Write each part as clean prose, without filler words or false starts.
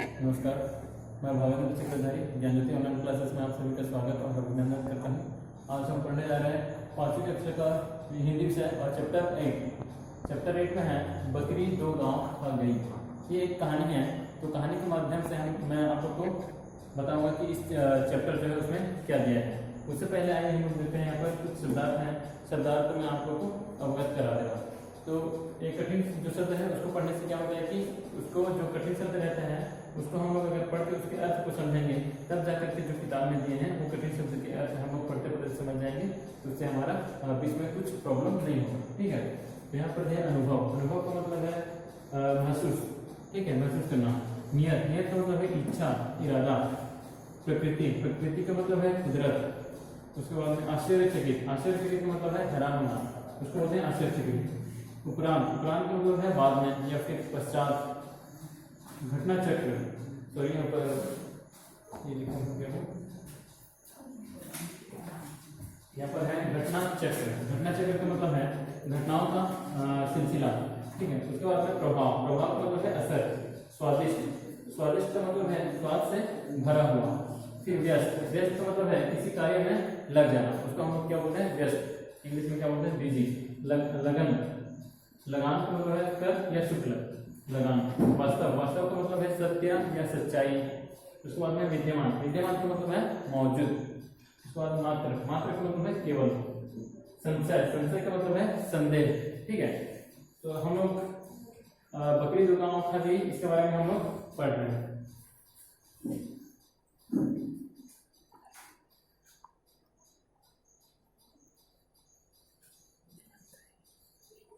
नमस्कार, मैं भावेंद्र चक्रधारी Gyanjyoti online classes में आप सभी का स्वागत और अभिनंदन करता हूँ। आज हम पढ़ने जा रहे हैं 5वीं कक्षा का हिंदी विषय और चैप्टर 8 में है बकरी दो गांव खा गई। ये एक कहानी है, तो कहानी के माध्यम से मैं आप लोग को बताऊंगा कि इस चैप्टर जो है उसमें क्या दिया है। उससे पहले आइए हम देखते हैं यहाँ पर कुछ शब्दार्थ हैं। शब्दार्थ में आप लोग को अवगत करा देगा। तो एक कठिन जो शब्द है उसको पढ़ने से क्या होता है कि उसको जो कठिन शब्द रहते हैं उसको हम लोग अगर पढ़ के उसके अर्थ को समझेंगे तब जाकर के जो किताब में दिए हैं वो कठिन शब्द के अर्थ हम लोग पढ़ते पढ़ते समझ जाएंगे, तो उससे हमारा बीच में कुछ प्रॉब्लम नहीं होगा। ठीक है, तो यहाँ पर है अनुभव। अनुभव का मतलब है महसूस। ठीक है, महसूस करना। नियत का मतलब है इच्छा, इरादा। प्रकृति का मतलब है कुदरत। उसके बाद में आश्चर्यचकित का मतलब है हैरान होना, उसको बोलते हैं आश्चर्यचकित। उपरांत का मतलब है बाद में या फिर पश्चात। घटना चक्र, सॉरी यहाँ पर ये लिखा हो गया है, यहाँ पर है घटना चक्र। घटना चक्र का मतलब है घटनाओं का सिलसिला। ठीक है, उसके बाद में प्रभाव का मतलब है असर। स्वादिष्ट का मतलब है स्वाद से भरा हुआ। फिर व्यस्त का मतलब है किसी कार्य में लग जाना, उसको हम लोग क्या बोलते हैं व्यस्त। इंग्लिश में क्या बोलते हैं बिजी। लगान का मतलब है कर या शुक्ल, लगान। वास्तव का मतलब है सत्य या सच्चाई। उसके बाद में विद्यमान का मतलब है मौजूद। उसके बाद मात्र का मतलब है केवल। संशय का मतलब है संदेह। ठीक है, तो हम लोग बकरी दो गांव खा गई, इसके बारे में हम लोग पढ़ रहे हैं।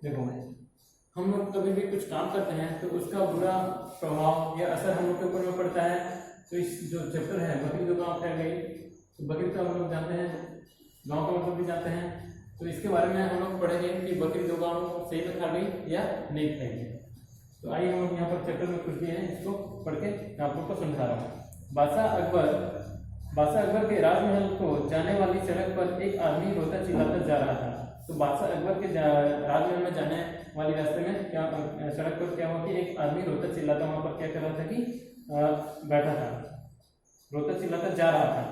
देखो, हम लोग कभी भी कुछ काम करते हैं तो उसका बुरा प्रभाव या असर हम लोग के ऊपर में पड़ता है। तो इस जो चैप्टर है बकरी दो गांव खा गई, तो बकरी तो हम लोग जानते हैं, गांव का मतलब भी जानते हैं। तो इसके बारे में हम लोग पढ़ेंगे कि बकरी दो गांव सही में खा गई या नहीं खाएंगे। तो आइए हम लोग यहाँ पर चैप्टर में कुछ दिए हैं, इसको पढ़ के आप लोग को समझा रहा हूँ। बादशाह अकबर के राजमहल को जाने वाली सड़क पर एक आदमी रोता चिल्लाता जा रहा था। तो बादशाह अकबर के राजमहल में जाने वाली रास्ते में क्या सड़क पर क्या हुआ कि एक आदमी रोता चिल्लाता वहां पर क्या कर रहा था कि बैठा था, रोता चिल्लाता जा रहा था।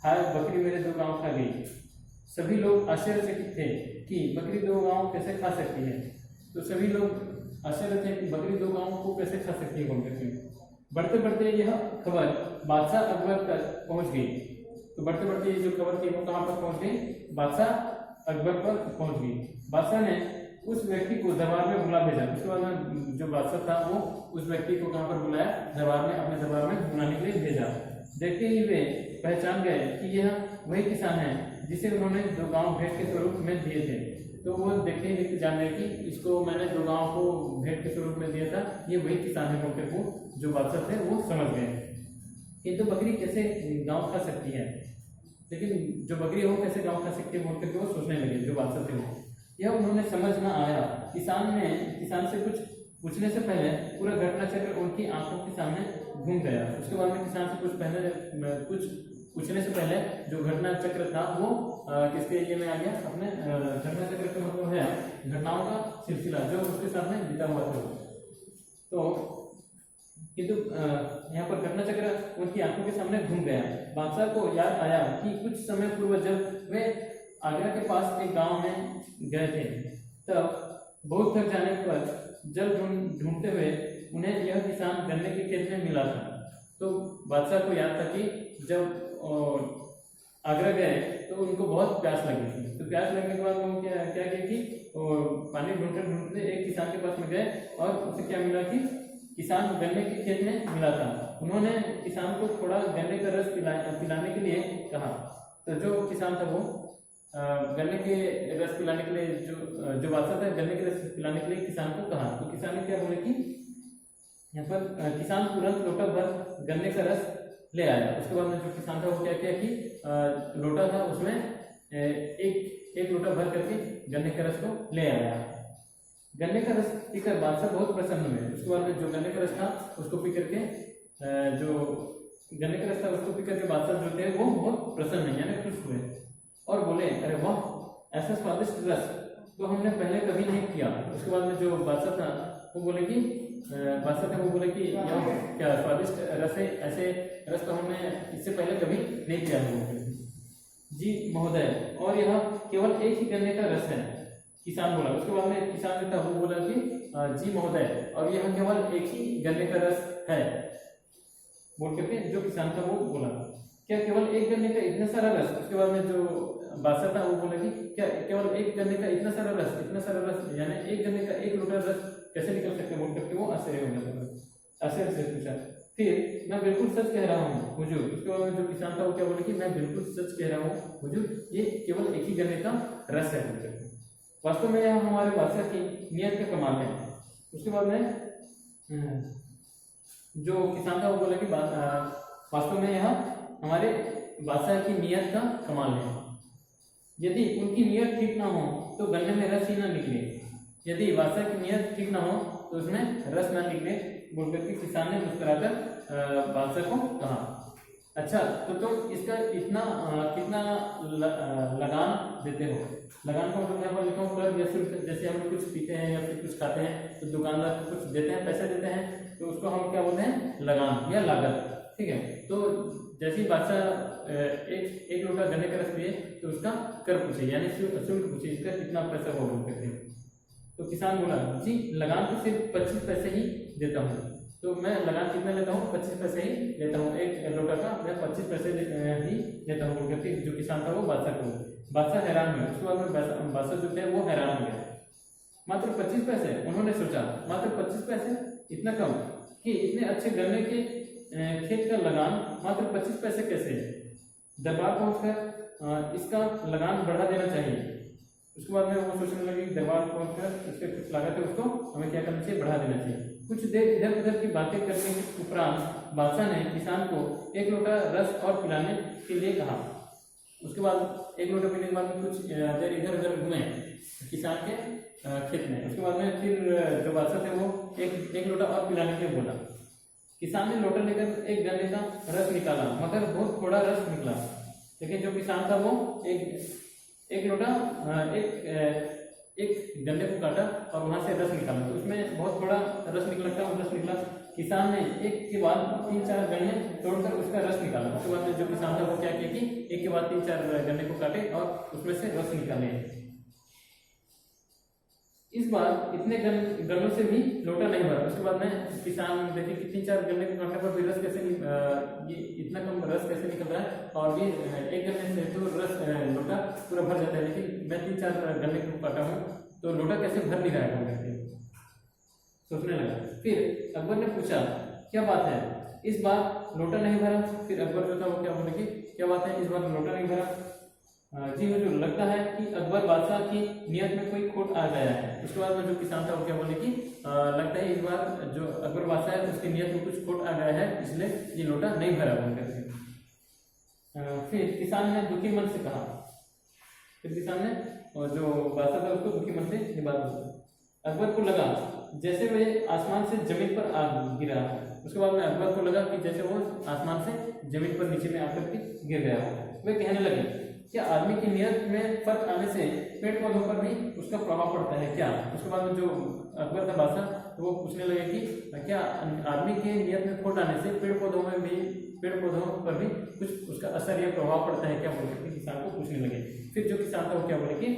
हाय बकरी मेरे दो गांव खा गई। सभी लोग आश्चर्यचकित थे कि बकरी दो गांव कैसे खा सकती है। तो सभी लोग आश्चर्य थे कि बकरी दो गांव को कैसे खा सकती है बोलकर। बढ़ते बढ़ते यह खबर बादशाह अकबर तक पहुंच गई। तो बढ़ते बढ़ते ये जो खबर थी वो कहाँ पर पहुंच गई? बादशाह अकबर पर पहुंच गई। बादशाह ने उस व्यक्ति को दरबार में बुला भेजा। उसके बाद में जो बादशाह था वो उस व्यक्ति को कहाँ पर बुलाया? दरबार में, अपने दरबार में बुलाने के लिए भेजा। देखते ही वे पहचान गए कि यह वही किसान है जिसे उन्होंने दो गांव भेंट के स्वरूप में दिए थे। तो वो देखते ही जान गए कि इसको मैंने दो गांव को भेंट के स्वरूप में दिया था, ये वही किसान है बोलकर वो जो बादशाह थे वो समझ गए। किंतु बकरी कैसे गाँव खा सकती है, लेकिन जो बकरी है वो कैसे गाँव खा सकती है बोल करके वो सोचने लगे जो बादशाह थे वो। यह उन्होंने समझ न आया। किसान से कुछ पूछने से पहले पूरा घटना चक्र उनकी आंखों के सामने घूम गया। उसके बाद में किसान से कुछ पूछने से पहले जो घटना चक्र था वो किसके एरिया में आ गया? अपने घटना चक्र का मतलब है घटनाओं का सिलसिला जो उसके सामने बीता हुआ था। तो किंतु यहाँ पर घटना चक्र उनकी आंखों के सामने घूम गया। बादशाह को याद आया कि कुछ समय पूर्व जब वे आगरा के पास एक गांव में गए थे, तब बहुत थक जाने पर जल ढूंढते हुए उन्हें यह किसान गन्ने के खेत में मिला था। तो बादशाह को याद था कि जब आगरा गए तो उनको बहुत प्यास लगी थी। तो प्यास लगने के बाद वो क्या किया कि पानी ढूंढते एक किसान के पास में गए और उसे क्या मिला कि किसान गन्ने के खेत में मिला था। उन्होंने किसान को थोड़ा गन्ने का रस पिलाने के लिए कहा। तो जो किसान था वो गन्ने के रस पिलाने के लिए जो बादशाह था गन्ने के रस पिलाने के लिए किसान को कहा। तो किसान ने क्या बोले कि यहाँ पर किसान तुरंत लोटा भर गन्ने का रस ले आया। उसके बाद में जो किसान था वो क्या किया कि लोटा था उसमें एक लोटा भर करके गन्ने के रस को ले आया। गन्ने का रस पीकर बादशाह बहुत प्रसन्न हुए। उसके बाद में जो गन्ने का रस था उसको पी करके बादशाह जो थे वो बहुत प्रसन्न यानी खुश हुए और बोले अरे वाह, ऐसा स्वादिष्ट रस तो हमने पहले कभी नहीं किया। उसके बाद में जो बादशाह था वो बोले कि बादशाह थे वो बोले कि यह क्या स्वादिष्ट रस है, ऐसे रस तो हमने इससे पहले कभी नहीं पिया है। जी महोदय, और यह केवल एक ही गन्ने का रस है, किसान बोला। उसके बाद में किसान जो था वो बोला कि जी महोदय, और यह केवल एक ही गन्ने का रस है बोल करके जो किसान था वो बोला, क्या केवल एक गन्ने का इतना सारा रस। उसके बाद में जो बादशाह था वो बोला कि क्या केवल एक गन्ने का इतना सारा रस यानी एक गन्ने का एक लोटा रस कैसे निकल सकते बोल करके वो आश्चर्य हो गया। आश्चर्य से पूछा, फिर मैं बिल्कुल सच कह रहा हूँ हुजूर। उसके बाद में जो किसान था वो क्या बोले कि मैं बिल्कुल सच कह रहा हूँ हुजूर, ये केवल एक ही गन्ने का रस है बोल करके। वास्तव में यह हमारे बादशाह की नियत का कमाल है। उसके बाद में जो किसान था वो बोला कि वास्तव में यह हमारे बादशाह की नियत का कमाल है। यदि उनकी नियत ठीक ना हो तो गन्ने में रस ही ना निकले, यदि बादशाह की नियत ठीक ना हो तो उसमें रस ना निकले बोल करके किसान ने मुस्कुराकर बादशाह को कहा। अच्छा, तो तुम इसका इतना कितना लगान देते हो। लगान का मतलब यहाँ पर लिखा हुआ है, जैसे हम कुछ पीते हैं या फिर कुछ खाते हैं तो दुकानदार कुछ देते हैं, पैसे देते हैं, तो उसको हम क्या बोलते हैं, लगान या लागत। ठीक है, तो जैसे ही बादशाह एक लोटा गन्ने का रस पिए तो उसका कर पूछे यानी शुल्क पूछे, इसका कितना पैसा होगा करके। तो किसान बोला जी लगान तो सिर्फ 25 पैसे ही देता हूँ। तो मैं लगान कितना लेता हूँ, 25 पैसे ही लेता हूँ, एक लोटा का मैं 25 पैसे ही लेता हूँ बोल करके जो किसान था वो बादशाह को। बादशाह हैरान हुए। उसके बाद में बादशाह जो थे वो हैरान हो गए। मात्र 25 पैसे, उन्होंने सोचा मात्र 25 पैसे, इतना कम कि इतने अच्छे गन्ने के खेत का लगान मात्र 25 पैसे कैसे। दरबार पहुंचकर इसका लगान बढ़ा देना चाहिए। उसके बाद में वो सोचने लगे दरबार पहुंचकर उसके कुछ लागत है उसको हमें क्या करना चाहिए, बढ़ा देना चाहिए। कुछ देर इधर उधर की बातें करने के उपरांत बादशाह ने किसान को एक लोटा रस और पिलाने के लिए कहा। उसके बाद एक लोटा पीने के बाद में कुछ देर इधर उधर घूमे किसान के खेत में। उसके बाद में फिर जो बादशाह थे वो एक लोटा और पिलाने के लिए बोला। किसान ने लोटा लेकर एक गन्ने का रस निकाला, मगर बहुत थोड़ा रस निकला। लेकिन जो किसान था वो एक लोटा एक गन्ने को काटा और वहां से रस निकाला, तो उसमें बहुत थोड़ा रस निकला। किसान ने एक के बाद 3-4 गन्ने तोड़कर उसका रस निकाला। उसके बाद जो किसान था वो क्या किया कि एक के बाद 3-4 गन्ने को काटे और उसमें से रस निकाले। इस बार इतने गन्नों से भी लोटा नहीं भरा। उसके बाद में किसान देखिए कि 3-4 गन्ने को काटने पर भी रस कैसे ये इतना कम रस कैसे निकल रहा है, और ये एक गन्ने से तो रस लोटा पूरा भर जाता है, लेकिन मैं 3-4 गन्ने को काटा हूँ तो लोटा कैसे भर नहीं रहा है सोचने लगा। फिर अकबर ने पूछा क्या बात है, इस बार लोटा नहीं भरा। फिर अकबर जो था वो क्या बोले कि क्या बात है, इस बार लोटा नहीं भरा। जी मुझे लगता है कि अकबर बादशाह की नियत में कोई खोट आ गया है। उसके बाद में जो किसान था वो क्या बोले कि लगता है इस बार जो अकबर बादशाह है उसकी नियत में कुछ खोट आ गया है, इसलिए ये लोटा नहीं भरा बोल करके। फिर किसान ने दुखी मन से कहा, फिर किसान ने और जो बादशाह था उसको दुखी मन से ये बात बोली। अकबर को लगा जैसे वह आसमान से जमीन पर आ गिरा। उसके बाद में अकबर को लगा कि जैसे वो आसमान से जमीन पर नीचे में आकर के गिर गया। वे कहने लगे क्या आदमी की नियत में फर्क आने से पेड़ पौधों पर भी उसका प्रभाव पड़ता है क्या। उसके बाद में जो अकबर था बादशाह तो वो पूछने लगे कि क्या आदमी के नियत में खोट आने से पेड़ पौधों पर भी कुछ उसका असर या प्रभाव पड़ता है क्या बोल के किसान को पूछने लगे। फिर जो किसान था वो क्या बोले कि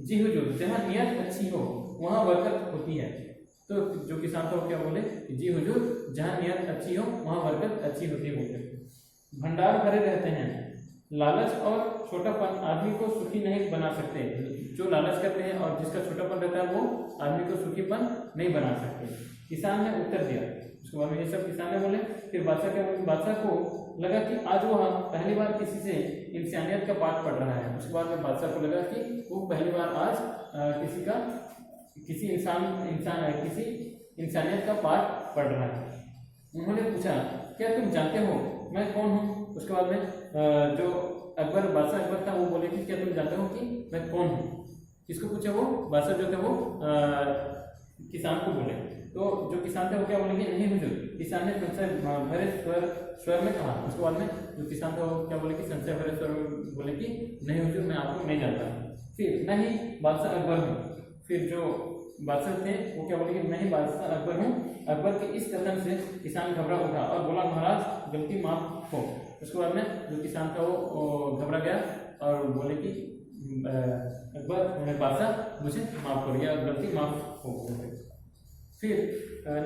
जी हुजूर, जहाँ नियत अच्छी हो वहाँ बरकत होती है। तो जो किसान था वो क्या बोले जी हुजूर, जहाँ नियत अच्छी हो वहाँ बरकत अच्छी होती है बोलते। भंडार भरे रहते हैं, लालच और छोटापन आदमी को सुखी नहीं बना सकते। जो लालच करते हैं और जिसका छोटापन रहता है वो आदमी को सुखीपन नहीं बना सकते। किसान ने उत्तर दिया। उसके बाद में ये सब किसान ने बोले। फिर बादशाह क्या बोले, बादशाह को लगा कि आज वो पहली बार किसी से इंसानियत का पाठ पढ़ रहा है। उसके बाद में बादशाह को लगा कि वो पहली बार आज किसी इंसानियत का पाठ पढ़ रहा है। उन्होंने पूछा क्या तुम जानते हो मैं कौन हूँ। उसके बाद में जो बादशाह अकबर था वो बोले कि क्या तुम जानते हो कि मैं कौन हूँ। किसको पूछा, वो बादशाह जो थे वो किसान को बोले। तो जो किसान थे वो क्या बोले कि नहीं हुजूर। किसान ने संशय भरे स्वर में कहा। उसके बाद में जो किसान था वो क्या बोले कि संशय भरे स्वर में बोले कि नहीं हुजूर, मैं आपको नहीं जानता। फिर मैं ही बादशाह अकबर हूँ। फिर जो बादशाह थे वो क्या बोले कि मैं ही बादशाह अकबर हूँ। अकबर के इस कथन से किसान घबरा उठा और बोला महाराज गलती माफ हो। उसके बाद में जो किसान था वो घबरा गया और बोले कि अकबर बादशाह मुझे माफ करो या गलती माफ हो। फिर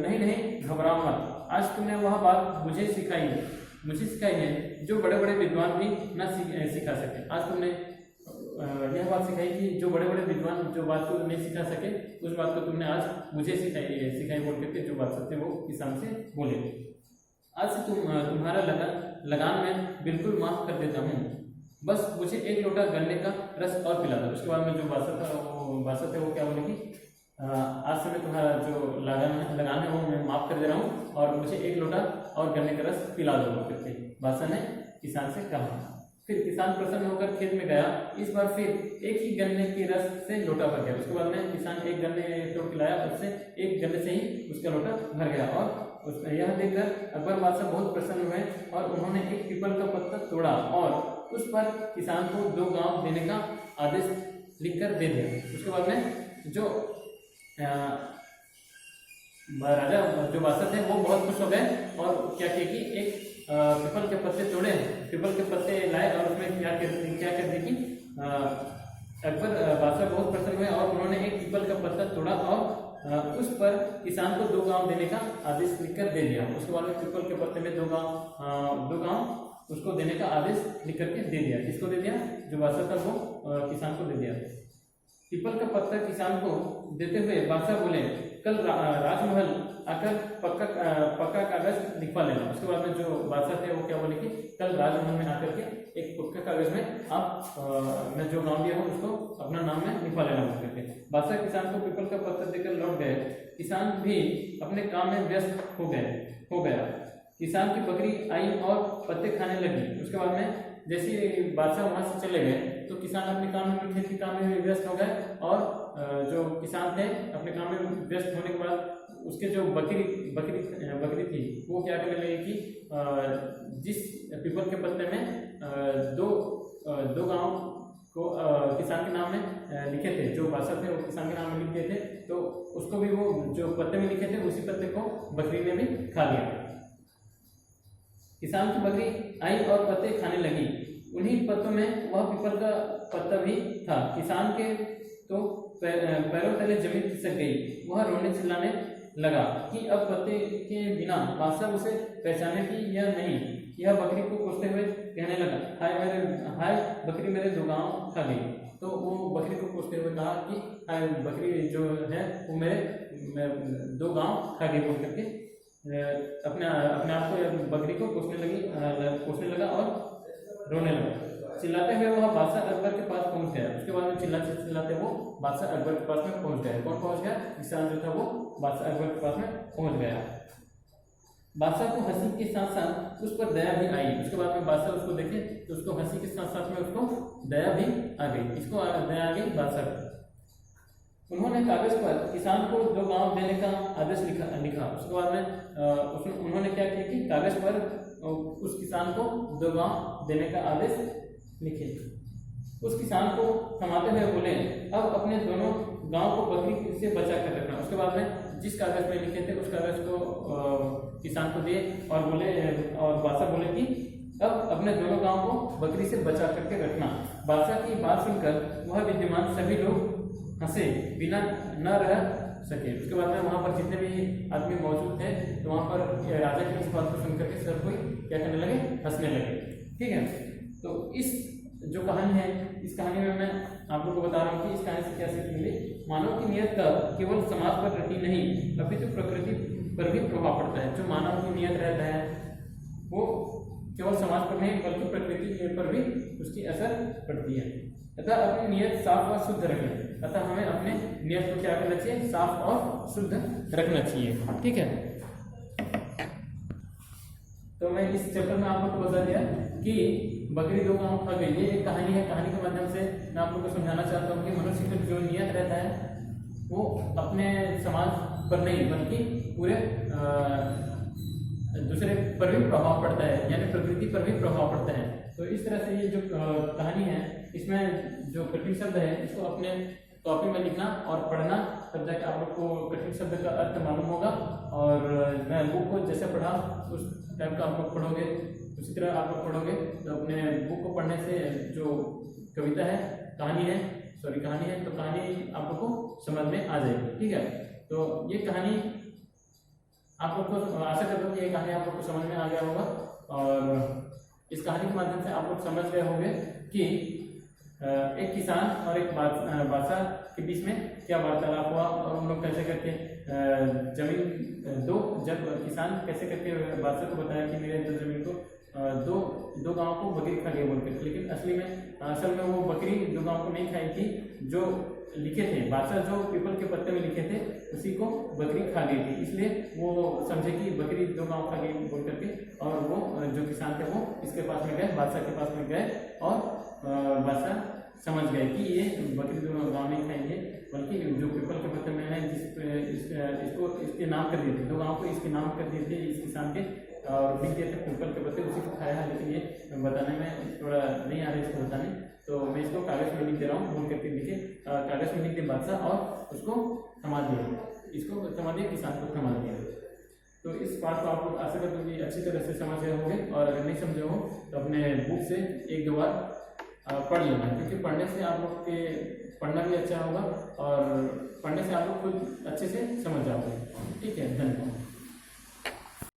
नहीं घबराओ मत, आज तुमने वह बात मुझे सिखाई है जो बड़े बड़े विद्वान भी न सिखा सके। आज तुमने यह बात सिखाई कि जो बड़े बड़े विद्वान जो बात को नहीं सिखा सके उस बात को तुमने आज मुझे सिखाई बोल करके जो बात थे वो किसान से बोले। आज से तुम्हारा लगान मैं बिल्कुल माफ कर देता हूँ, बस मुझे एक लोटा गन्ने का रस और पिला दो। उसके बाद में जो बादशाह थे वो क्या बोले कि आज से मैं तुम्हारा जो लगान है वो मैं माफ कर दे रहा हूँ और मुझे एक लोटा और गन्ने का रस पिला दो करके बादशाह ने किसान से कहा। फिर किसान प्रसन्न होकर खेत में गया। इस बार फिर एक ही गन्ने के रस से लोटा भर गया। उसके बाद में किसान एक गन्ने तोड़ के लाया, उससे एक गन्ने से ही उसका लोटा भर गया। और यह देखकर अकबर बादशाह बहुत प्रसन्न हुए और उन्होंने एक पीपल का पत्ता तोड़ा और उस पर किसान को 2 गांव देने का आदेश लिखकर दे दिया। उसके बाद में जो राजा जो बादशाह थे वो बहुत खुश हो गए और क्या किया कि एक पीपल के पत्ते तोड़े, पीपल के पत्ते लाए और उसमें क्या कर दी कि अकबर बादशाह बहुत प्रसन्न हुए और उन्होंने एक पीपल का पत्ता तोड़ा और उस पर किसान को 2 गांव देने का आदेश लिखकर दे दिया। उसके बाद में पीपल के पत्ते में 2 गांव उसको देने का आदेश लिख करके दे दिया। किसको दे दिया? जो बादशाह था वो किसान को दे दिया। पीपल का पत्ता किसान को देते हुए बादशाह बोले कल राजमहल आकर पक्का कागज लिखवा लेना। उसके बाद में जो बादशाह थे वो क्या बोले कि कल राजमहल में आकर के एक पक्का कागज में आप मैं जो नाम दिया हूँ उसको अपना नाम में लिखवा लेना करके। बादशाह किसान को पीपल का पत्ता देकर लौट गए। किसान भी अपने काम में व्यस्त हो गया। किसान की बकरी आई और पत्ते खाने लगी। उसके बाद में जैसे बादशाह वहां से चले गए तो किसान अपने काम में खेती काम में व्यस्त हो गए और जो किसान थे अपने काम में व्यस्त होने के बाद उसके जो बकरी थी वो क्या करने लगी कि जिस पीपल के पत्ते में दो गांव को किसान के नाम में लिखे थे, जो बादशाह थे वो किसान के नाम में लिखे थे, तो उसको भी वो जो पत्ते में लिखे थे उसी पत्ते को बकरी ने भी खा लिया। किसान की बकरी आई और पत्ते खाने लगी। उन्हीं पत्तों में वह पीपल का पत्ता भी था। किसान के तो पैरों तले जमीन खिसक गई। वह रोने चिल्लाने लगा कि अब पत्ते के बिना बादशाह उसे पहचाने की या नहीं। यह बकरी को कोसते हुए कहने लगा हाय बकरी मेरे 2 गांव खा गई। तो वो बकरी को कोसते हुए कहा कि हाय बकरी जो है वो मेरे 2 गांव खा गई बोल करके अपने आप को बकरी को कोसने लगा और रोने लगा। चिल्लाते हुए वह बादशाह अकबर के पास पहुंच गया। उसके बाद में चिल्लाते वो बादशाह अकबर के पास में पहुंच गया। कौन पहुंच गया? किसान जो था वो बादशाह अकबर के पास में पहुंच गया। बादशाह को हंसी के साथ साथ उस पर दया भी आई। उसके बाद में बादशाह उसको देखे तो उसको हंसी के साथ साथ में उसको दया भी आ गई। इसको दया आ गई बादशाह को। उन्होंने कागज पर किसान को 2 गांव देने का आदेश लिखा। उसके बाद में उन्होंने क्या किया कि कागज पर उस किसान को 2 गांव देने का आदेश लिखे। उस किसान को थमाते हुए बोले अब अपने दोनों गांव को बकरी से बचा कर रखना। उसके बाद में जिस कागज में लिखे थे उस कागज को किसान को दिए और बादशाह बोले कि अब अपने दोनों गांव को बकरी से बचा करके रखना। बादशाह की बात सुनकर वह विद्यमान सभी लोग हंसे बिना न रह सके। उसके बाद में वहां पर जितने भी आदमी मौजूद थे तो वहां पर राजा की इस बात को सुनकर के सब कोई क्या करने लगे? हंसने लगे। ठीक है, तो इस जो कहानी है इस कहानी में मैं आप लोगों को बता रहा हूँ कि इस कहानी से क्या सीख मिली। मानव की नियत का केवल समाज पर रहती नहीं अभी तो प्रकृति पर भी प्रभाव पड़ता है। जो मानव की नियत रहता है वो केवल समाज पर नहीं बल्कि प्रकृति पर भी उसकी असर पड़ती है। अतः अपनी नियत साफ और शुद्ध रखें। अतः हमें अपने नियत को क्या करना चाहिए? साफ और शुद्ध रखना चाहिए। ठीक है, तो मैं इस चैप्टर में आप लोग को बता दिया कि बकरी 2 गांव खा गई। ये एक कहानी है। कहानी के माध्यम से मैं आप लोग को समझाना चाहता हूँ कि मनुष्य का जो नियत रहता है वो अपने समाज पर नहीं बल्कि पूरे दूसरे पर भी प्रभाव पड़ता है, यानी प्रकृति पर भी प्रभाव पड़ता है। तो इस तरह से ये जो कहानी है इसमें जो कठिन शब्द है इसको अपने कॉपी में लिखना और पढ़ना तब जाके आप लोग को कठिन शब्द का अर्थ मालूम होगा। और मैं बुक को जैसे पढ़ा उस टाइप का आप लोग पढ़ोगे, उसी तरह आप लोग पढ़ोगे तो अपने बुक को पढ़ने से जो कविता है, कहानी है, तो कहानी आप लोग को समझ में आ जाएगी। ठीक है, तो ये कहानी आप लोग को, आशा करता हूँ कि ये कहानी आप लोग को समझ में आ गया होगा। और इस कहानी के माध्यम से आप लोग समझ गए होंगे कि एक किसान और एक बादशाह के बीच में क्या वार्तालाप हुआ और उन लोग कैसे करके जमीन जब किसान कैसे करके बादशाह को बताया कि मेरे जमीन को दो गांव को बकरी खा गई बोलकर, लेकिन असल में वो बकरी 2 गांव को नहीं खाई थी, जो लिखे थे बादशाह जो पीपल के पत्ते में लिखे थे उसी को बकरी खा गई थी। इसलिए वो समझे कि बकरी 2 गांव खा गई बोल करके, और वो जो किसान थे वो इसके पास में गए, बादशाह के पास में गए, और बादशाह समझ गए कि ये बकरी 2 गांव नहीं खाएंगे, बल्कि जो पीपल के पत्ते में है इसको इसके नाम कर दिए थे, 2 गांव को इसके नाम कर दिए थे इस किसान के, और लिख दिए थे पीपल के पत्ते, उसी को खाया है। लेकिन ये बताने में थोड़ा नहीं आ रहा है इसको बताने, तो मैं इसको कागज में लिख दे रहा हूँ, बोल करके लिखे, कागज में लिख दे बादशाह और उसको थमा दिया, इसको थमा दिया, किसान को थमा दिया। तो इस बात को आप लोग आशा करते हो कि अच्छी तरह से समझ गए होंगे, और अगर नहीं समझे हो तो अपने बुक से 1-2 बार पढ़ लेना, क्योंकि पढ़ने से आप लोग के पढ़ना भी अच्छा होगा और पढ़ने से आप लोग खुद अच्छे से समझ जाओगे। ठीक है, धन्यवाद।